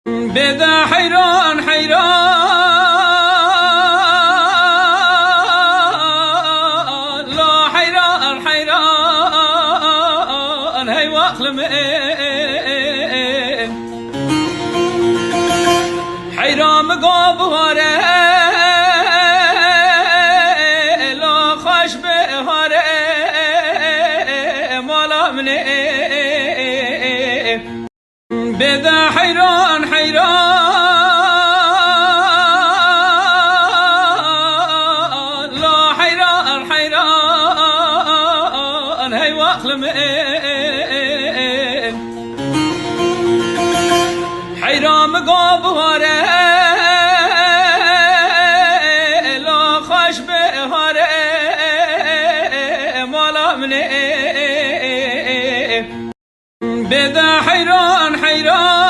بدا حيران حيران لا حيران حيران هي واخلم حيران مقاب هاره لا خش بهاره مالا مني بدا حيران حيران لا حيران حيران هي واخلم حيران مقاب هاره لا خش بهاره مالا مني بدا حيران حيران